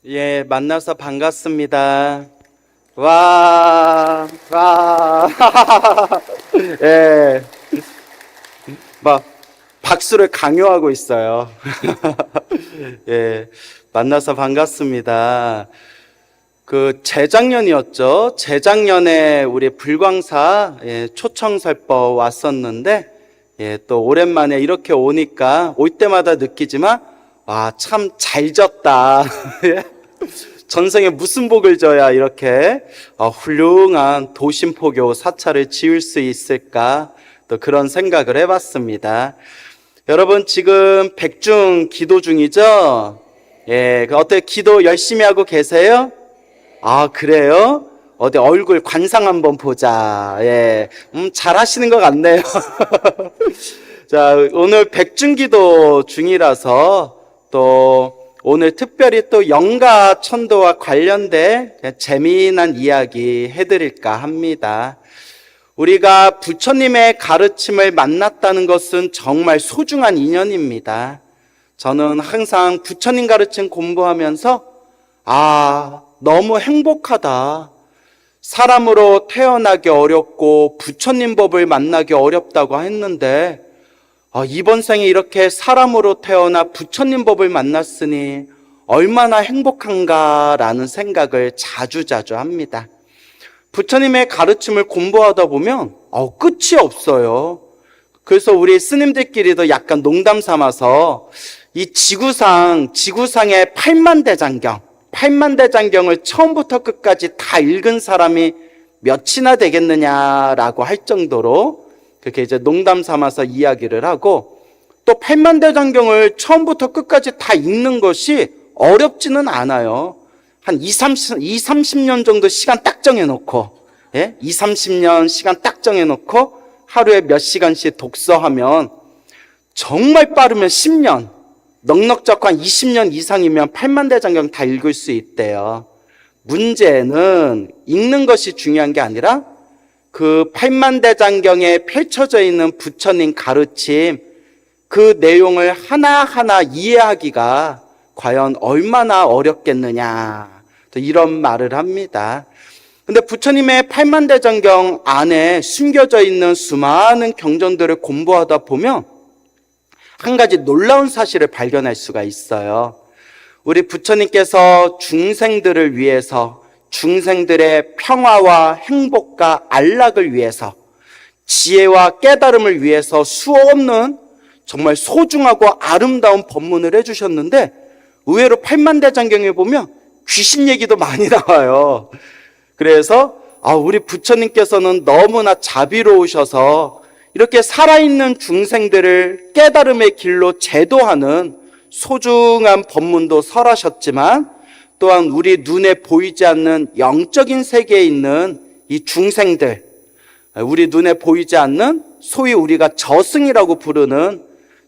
예, 만나서 반갑습니다. 와, 와. 예, 막 박수를 강요하고 있어요. 예, 만나서 반갑습니다. 재작년이었죠. 재작년에 우리 불광사 초청설법 왔었는데, 또 오랜만에 이렇게 오니까 올 때마다 느끼지만, 와, 참 잘 졌다. 전생에 무슨 복을 져야 이렇게 훌륭한 도심포교 사찰을 지을 수 있을까? 또 그런 생각을 해봤습니다. 여러분 지금 백중 기도 중이죠? 어때 기도 열심히 하고 계세요? 아, 그래요? 어디 얼굴 관상 한번 보자. 잘 하시는 것 같네요. 자, 오늘 백중기도 중이라서 또 오늘 특별히 또 영가 천도와 관련된 재미난 이야기 해드릴까 합니다. 우리가 부처님의 가르침을 만났다는 것은 정말 소중한 인연입니다. 저는 항상 부처님 가르침 공부하면서 너무 행복하다. 사람으로 태어나기 어렵고 부처님 법을 만나기 어렵다고 했는데 이번 생에 이렇게 사람으로 태어나 부처님 법을 만났으니 얼마나 행복한가라는 생각을 자주자주 합니다. 부처님의 가르침을 공부하다 보면 끝이 없어요. 그래서 우리 스님들끼리도 약간 농담 삼아서 이 지구상의 8만대장경을 처음부터 끝까지 다 읽은 사람이 몇이나 되겠느냐라고 할 정도로 그렇게 이제 농담 삼아서 이야기를 하고, 또 8만대장경을 처음부터 끝까지 다 읽는 것이 어렵지는 않아요. 한 30년 정도 시간 딱 정해놓고, 30년 시간 딱 정해놓고 하루에 몇 시간씩 독서하면 정말 빠르면 10년, 넉넉 잡고 한 20년 이상이면 8만대장경 다 읽을 수 있대요. 문제는 읽는 것이 중요한 게 아니라 그 8만대장경에 펼쳐져 있는 부처님 가르침, 그 내용을 하나하나 이해하기가 과연 얼마나 어렵겠느냐, 또 이런 말을 합니다. 근데 부처님의 8만대장경 안에 숨겨져 있는 수많은 경전들을 공부하다 보면 한 가지 놀라운 사실을 발견할 수가 있어요. 우리 부처님께서 중생들을 위해서, 중생들의 평화와 행복과 안락을 위해서, 지혜와 깨달음을 위해서 수없는 정말 소중하고 아름다운 법문을 해주셨는데, 의외로 8만대장경에 보면 귀신 얘기도 많이 나와요. 그래서 우리 부처님께서는 너무나 자비로우셔서 이렇게 살아있는 중생들을 깨달음의 길로 제도하는 소중한 법문도 설하셨지만, 또한 우리 눈에 보이지 않는 영적인 세계에 있는 이 중생들, 우리 눈에 보이지 않는 소위 우리가 저승이라고 부르는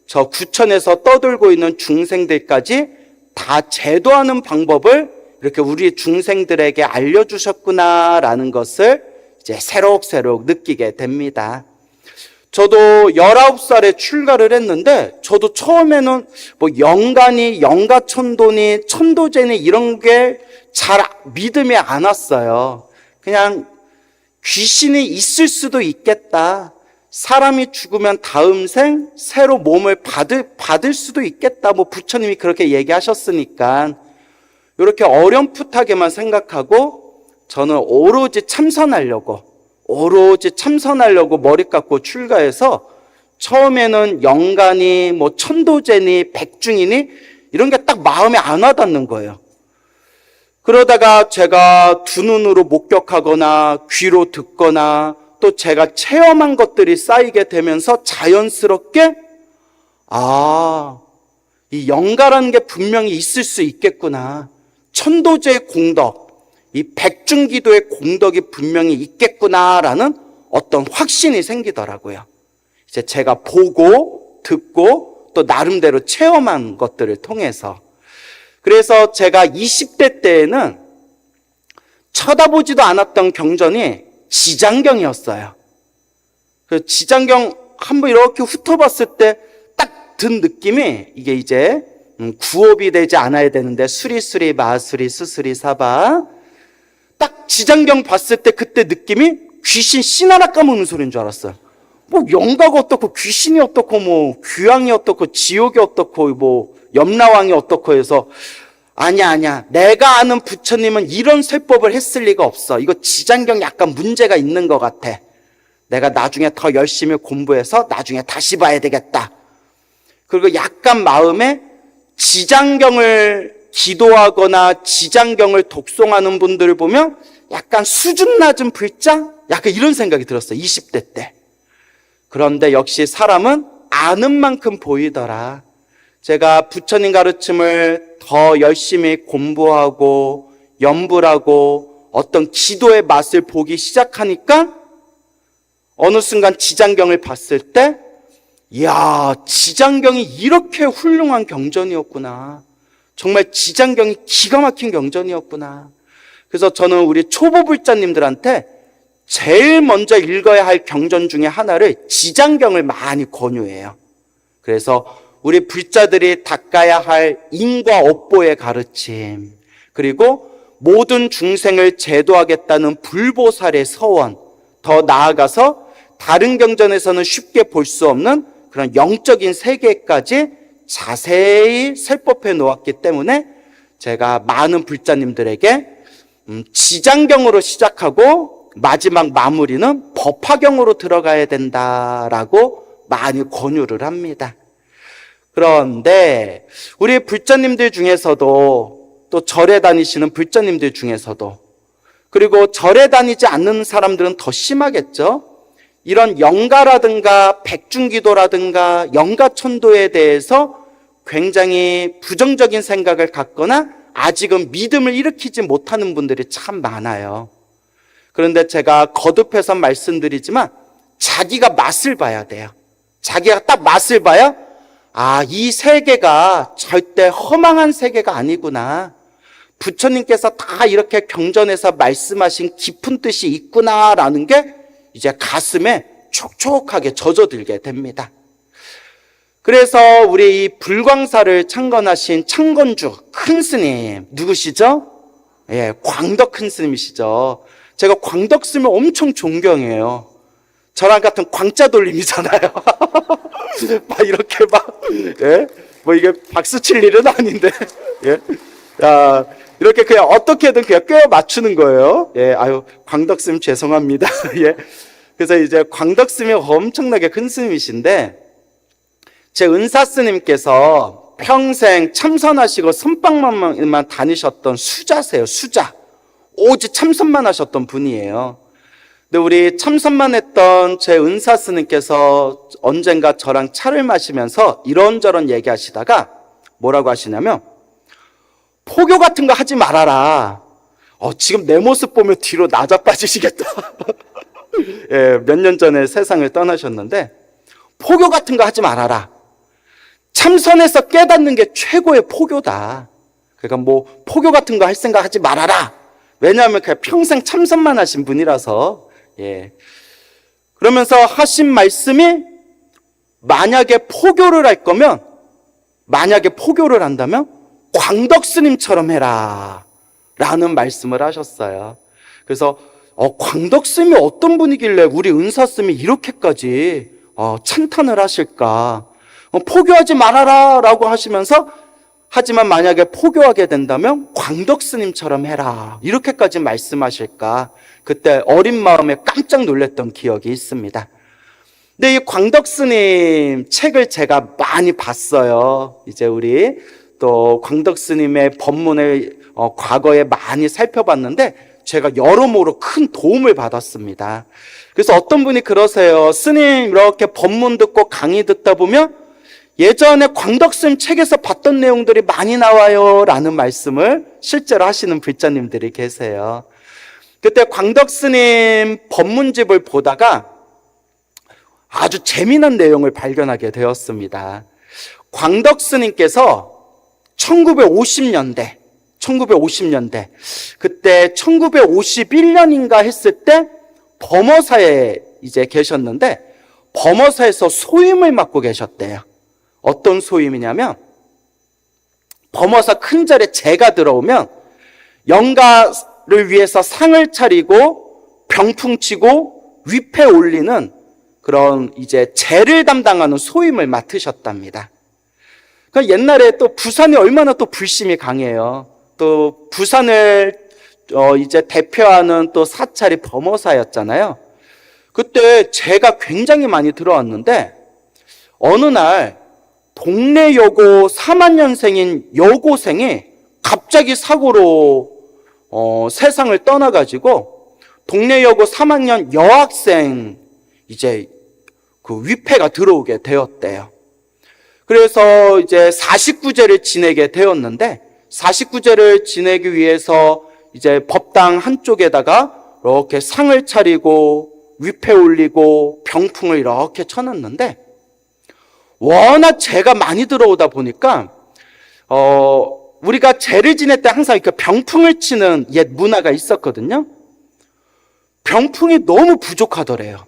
저 구천에서 떠돌고 있는 중생들까지 다 제도하는 방법을 이렇게 우리 중생들에게 알려주셨구나라는 것을 이제 새록새록 느끼게 됩니다. 저도 19살에 출가를 했는데, 저도 처음에는 영가니, 영가천도니, 천도제니 이런 게 잘 믿음이 안 왔어요. 그냥 귀신이 있을 수도 있겠다. 사람이 죽으면 다음 생 새로 몸을 받을 수도 있겠다. 부처님이 그렇게 얘기하셨으니까 이렇게 어렴풋하게만 생각하고 저는 오로지 참선하려고 머리 깎고 출가해서 처음에는 영가니, 천도제니, 백중이니 이런 게 딱 마음에 안 와닿는 거예요. 그러다가 제가 두 눈으로 목격하거나 귀로 듣거나 또 제가 체험한 것들이 쌓이게 되면서 자연스럽게 이 영가라는 게 분명히 있을 수 있겠구나. 천도제의 공덕, 이 백중기도의 공덕이 분명히 있겠구나라는 어떤 확신이 생기더라고요. 이제 제가 보고 듣고 또 나름대로 체험한 것들을 통해서. 그래서 제가 20대 때에는 쳐다보지도 않았던 경전이 지장경이었어요. 그 지장경 한번 이렇게 훑어봤을 때 딱 든 느낌이 이게 이제 구업이 되지 않아야 되는데 수리수리 마수리 수수리 사바. 딱 지장경 봤을 때 그때 느낌이 귀신 씨 하나 까먹는 소리인 줄 알았어요. 뭐 영가가 어떻고 귀신이 어떻고 뭐 귀왕이 어떻고 지옥이 어떻고 뭐 염라왕이 어떻고 해서 아니야 내가 아는 부처님은 이런 세법을 했을 리가 없어. 이거 지장경 약간 문제가 있는 것 같아. 내가 나중에 더 열심히 공부해서 나중에 다시 봐야 되겠다. 그리고 약간 마음에 지장경을 기도하거나 지장경을 독송하는 분들을 보면 약간 수준 낮은 불자? 약간 이런 생각이 들었어요. 20대 때. 그런데 역시 사람은 아는 만큼 보이더라. 제가 부처님 가르침을 더 열심히 공부하고 연불하고 어떤 기도의 맛을 보기 시작하니까 어느 순간 지장경을 봤을 때 이야, 지장경이 이렇게 훌륭한 경전이었구나. 정말 지장경이 기가 막힌 경전이었구나. 그래서 저는 우리 초보 불자님들한테 제일 먼저 읽어야 할 경전 중에 하나를 지장경을 많이 권유해요. 그래서 우리 불자들이 닦아야 할 인과 업보의 가르침, 그리고 모든 중생을 제도하겠다는 불보살의 서원, 더 나아가서 다른 경전에서는 쉽게 볼 수 없는 그런 영적인 세계까지 자세히 설법해 놓았기 때문에 제가 많은 불자님들에게 지장경으로 시작하고 마지막 마무리는 법화경으로 들어가야 된다라고 많이 권유를 합니다. 그런데 우리 불자님들 중에서도 또 절에 다니시는 불자님들 중에서도 그리고 절에 다니지 않는 사람들은 더 심하겠죠. 이런 영가라든가 백중기도라든가 영가천도에 대해서 굉장히 부정적인 생각을 갖거나 아직은 믿음을 일으키지 못하는 분들이 참 많아요. 그런데 제가 거듭해서 말씀드리지만 자기가 맛을 봐야 돼요. 자기가 딱 맛을 봐야 이 세계가 절대 허망한 세계가 아니구나. 부처님께서 다 이렇게 경전에서 말씀하신 깊은 뜻이 있구나라는 게 이제 가슴에 촉촉하게 젖어들게 됩니다. 그래서 우리 이 불광사를 창건하신 창건주 큰 스님 누구시죠? 광덕 큰 스님이시죠. 제가 광덕 스님을 엄청 존경해요. 저랑 같은 광자 돌림이잖아요. 막 이렇게 뭐 이게 박수 칠 일은 아닌데, 이렇게 그냥 어떻게든 그냥 꿰어 맞추는 거예요. 광덕 스님 죄송합니다. 그래서 이제 광덕 스님이 엄청나게 큰 스님이신데, 제 은사 스님께서 평생 참선하시고 선방만 다니셨던 수자세요, 수자. 오직 참선만 하셨던 분이에요. 근데 우리 참선만 했던 제 은사 스님께서 언젠가 저랑 차를 마시면서 이런저런 얘기하시다가 뭐라고 하시냐면, 포교 같은 거 하지 말아라. 지금 내 모습 보면 뒤로 낮아빠지시겠다. 몇 년 전에 세상을 떠나셨는데, 포교 같은 거 하지 말아라. 참선해서 깨닫는 게 최고의 포교다. 그러니까 뭐 포교 같은 거 할 생각 하지 말아라. 왜냐하면 그냥 평생 참선만 하신 분이라서. 그러면서 하신 말씀이 만약에 포교를 한다면 광덕 스님처럼 해라 라는 말씀을 하셨어요. 그래서 광덕 스님이 어떤 분이길래 우리 은사 스님이 이렇게까지 찬탄을 하실까. 포교하지 말아라 라고 하시면서, 하지만 만약에 포교하게 된다면 광덕 스님처럼 해라 이렇게까지 말씀하실까. 그때 어린 마음에 깜짝 놀랐던 기억이 있습니다. 근데 이 광덕 스님 책을 제가 많이 봤어요. 이제 우리 또 광덕 스님의 법문을 과거에 많이 살펴봤는데 제가 여러모로 큰 도움을 받았습니다. 그래서 어떤 분이 그러세요. 스님 이렇게 법문 듣고 강의 듣다 보면 예전에 광덕 스님 책에서 봤던 내용들이 많이 나와요 라는 말씀을 실제로 하시는 불자님들이 계세요. 그때 광덕 스님 법문집을 보다가 아주 재미난 내용을 발견하게 되었습니다. 광덕 스님께서 1950년대 그때 1951년인가 했을 때 범어사에 이제 계셨는데 범어사에서 소임을 맡고 계셨대요. 어떤 소임이냐면 범어사 큰절에 재가 들어오면 영가를 위해서 상을 차리고 병풍치고 위패 올리는 그런 이제 재를 담당하는 소임을 맡으셨답니다. 그러니까 옛날에 또 부산이 얼마나 또 불심이 강해요. 또 부산을 이제 대표하는 또 사찰이 범어사였잖아요. 그때 재가 굉장히 많이 들어왔는데 어느 날 동네 여고 3학년생인 여고생이 갑자기 사고로 세상을 떠나가지고 동네 여고 3학년 여학생 이제 그 위패가 들어오게 되었대요. 그래서 이제 49제를 지내게 되었는데 49제를 지내기 위해서 이제 법당 한쪽에다가 이렇게 상을 차리고 위패 올리고 병풍을 이렇게 쳐놨는데 워낙 재가 많이 들어오다 보니까 우리가 재를 지낼 때 항상 이렇게 병풍을 치는 옛 문화가 있었거든요. 병풍이 너무 부족하더래요.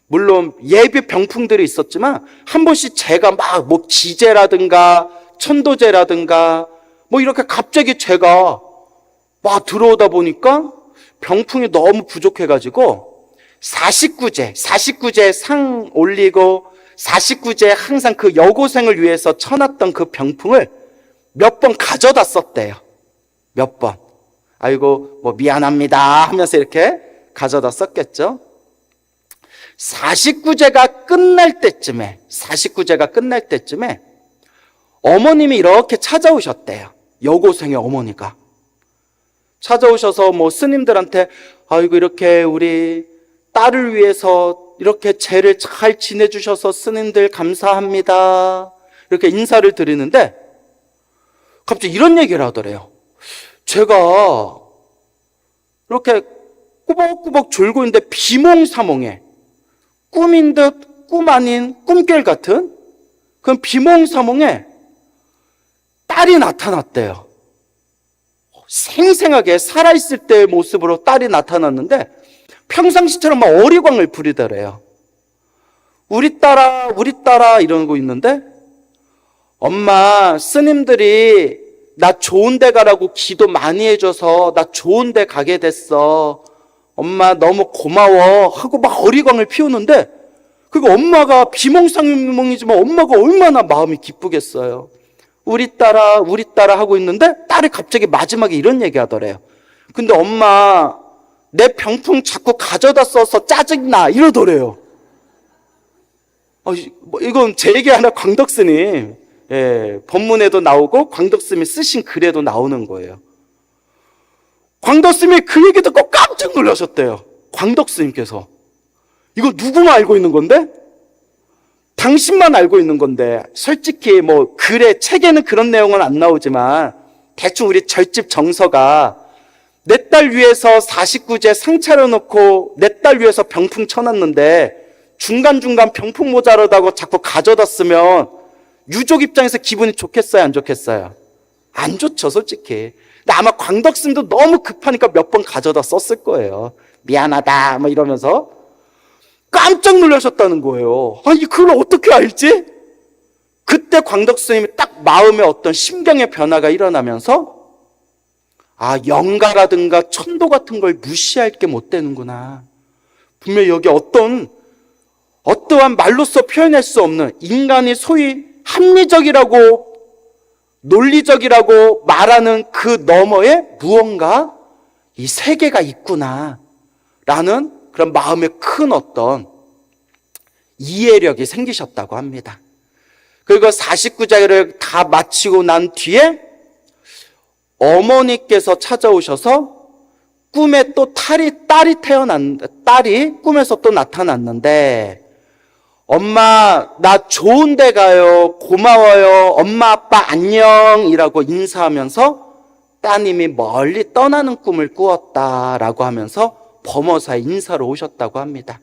물론 예비 병풍들이 있었지만 한 번씩 재가 막 뭐 기재라든가 천도제라든가 뭐 이렇게 갑자기 재가 막 들어오다 보니까 병풍이 너무 부족해가지고 49제 상 올리고 49제 항상 그 여고생을 위해서 쳐놨던 그 병풍을 몇 번 가져다 썼대요. 몇 번. 아이고 뭐 미안합니다 하면서 이렇게 가져다 썼겠죠. 49제가 끝날 때쯤에 어머님이 이렇게 찾아오셨대요. 여고생의 어머니가 찾아오셔서 뭐 스님들한테 아이고 이렇게 우리 딸을 위해서 이렇게 재를 잘 지내주셔서 스님들 감사합니다 이렇게 인사를 드리는데 갑자기 이런 얘기를 하더래요. 제가 이렇게 꾸벅꾸벅 졸고 있는데 비몽사몽에 꿈인 듯 꿈 아닌 꿈결 같은 그런 비몽사몽에 딸이 나타났대요. 생생하게 살아있을 때의 모습으로 딸이 나타났는데 평상시처럼 막 어리광을 부리더래요. 우리 딸아 이러고 있는데 엄마 스님들이 나 좋은 데 가라고 기도 많이 해줘서 나 좋은 데 가게 됐어. 엄마 너무 고마워 하고 막 어리광을 피우는데 그거 엄마가 비몽사몽이지만 엄마가 얼마나 마음이 기쁘겠어요. 우리 딸아 하고 있는데 딸이 갑자기 마지막에 이런 얘기 하더래요. 근데 엄마 내 병풍 자꾸 가져다 써서 짜증나 이러더래요. 이건 제 얘기 아니라 광덕스님 법문에도 나오고 광덕스님이 쓰신 글에도 나오는 거예요. 광덕스님이 그 얘기 듣고 깜짝 놀라셨대요. 광덕스님께서 이거 누구만 알고 있는 건데? 당신만 알고 있는 건데 솔직히 뭐 글에 책에는 그런 내용은 안 나오지만 대충 우리 절집 정서가 내 딸 위해서 49제 상 차려놓고 내 딸 위해서 병풍 쳐놨는데 중간중간 병풍 모자라다고 자꾸 가져다 쓰면 유족 입장에서 기분이 좋겠어요 안 좋겠어요? 안 좋죠 솔직히. 근데 아마 광덕스님도 너무 급하니까 몇 번 가져다 썼을 거예요. 미안하다 뭐 이러면서 깜짝 놀라셨다는 거예요. 아니 그걸 어떻게 알지? 그때 광덕스님이 딱 마음에 어떤 심경의 변화가 일어나면서 영가라든가 천도 같은 걸 무시할 게 못 되는구나. 분명히 여기 어떠한 말로써 표현할 수 없는 인간이 소위 합리적이라고 논리적이라고 말하는 그 너머에 무언가 이 세계가 있구나 라는 그런 마음에 큰 어떤 이해력이 생기셨다고 합니다. 그리고 49제를 다 마치고 난 뒤에 어머니께서 찾아오셔서 꿈에 또 딸이 꿈에서 또 나타났는데 엄마 나 좋은 데 가요 고마워요 엄마 아빠 안녕이라고 인사하면서 따님이 멀리 떠나는 꿈을 꾸었다라고 하면서 범어사에 인사로 오셨다고 합니다.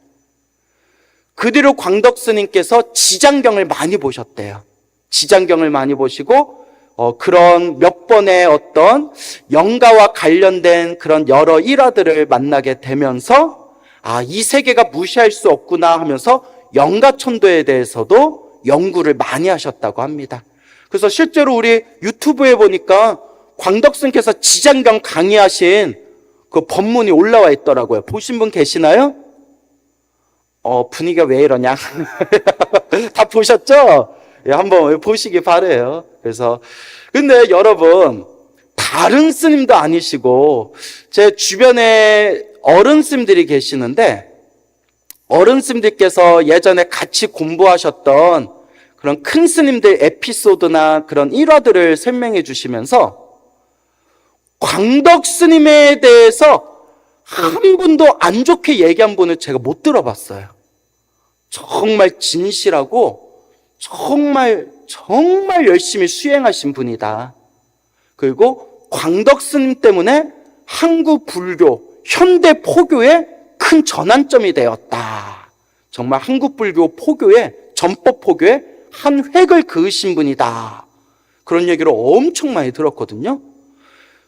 그 뒤로 광덕스님께서 지장경을 많이 보셨대요. 지장경을 많이 보시고 그런 몇 번의 어떤 영가와 관련된 그런 여러 일화들을 만나게 되면서 이 세계가 무시할 수 없구나 하면서 영가천도에 대해서도 연구를 많이 하셨다고 합니다. 그래서 실제로 우리 유튜브에 보니까 광덕스님께서 지장경 강의하신 그 법문이 올라와 있더라고요. 보신 분 계시나요? 분위기가 왜 이러냐? 다 보셨죠? 예, 한번 보시기 바래요. 그래서 근데 여러분, 다른 스님도 아니시고 제 주변에 어른 스님들이 계시는데, 어른 스님들께서 예전에 같이 공부하셨던 그런 큰 스님들 에피소드나 그런 일화들을 설명해 주시면서 광덕 스님에 대해서 한 분도 안 좋게 얘기한 분을 제가 못 들어봤어요. 정말 진실하고 정말 열심히 수행하신 분이다. 그리고 광덕 스님 때문에 한국 불교, 현대 포교의 큰 전환점이 되었다. 정말 한국 불교 포교의, 전법 포교의 한 획을 그으신 분이다. 그런 얘기를 엄청 많이 들었거든요.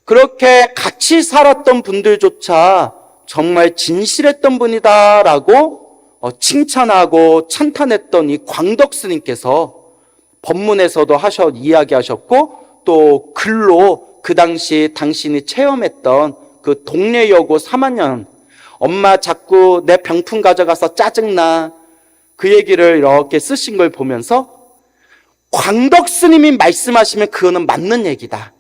그렇게 같이 살았던 분들조차 정말 진실했던 분이다라고 칭찬하고 찬탄했던 이 광덕 스님께서 법문에서도 이야기하셨고, 또 글로 그 당시 당신이 체험했던 그 동래여고 3학년, 엄마 자꾸 내 병풍 가져가서 짜증나, 그 얘기를 이렇게 쓰신 걸 보면서 광덕 스님이 말씀하시면 그거는 맞는 얘기다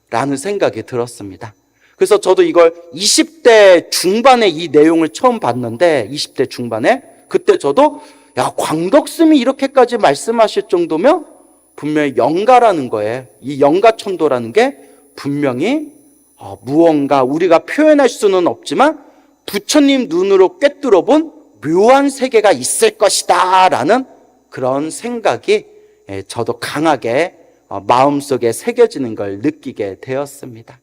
라는 생각이 들었습니다. 그래서 저도 이걸 20대 중반에 이 내용을 처음 봤는데, 20대 중반에 그때 저도 광덕 스님이 이렇게까지 말씀하실 정도면 분명히 영가라는 거예요. 이 영가천도라는 게 분명히 무언가 우리가 표현할 수는 없지만 부처님 눈으로 꿰뚫어 본 묘한 세계가 있을 것이다 라는 그런 생각이 저도 강하게 마음속에 새겨지는 걸 느끼게 되었습니다.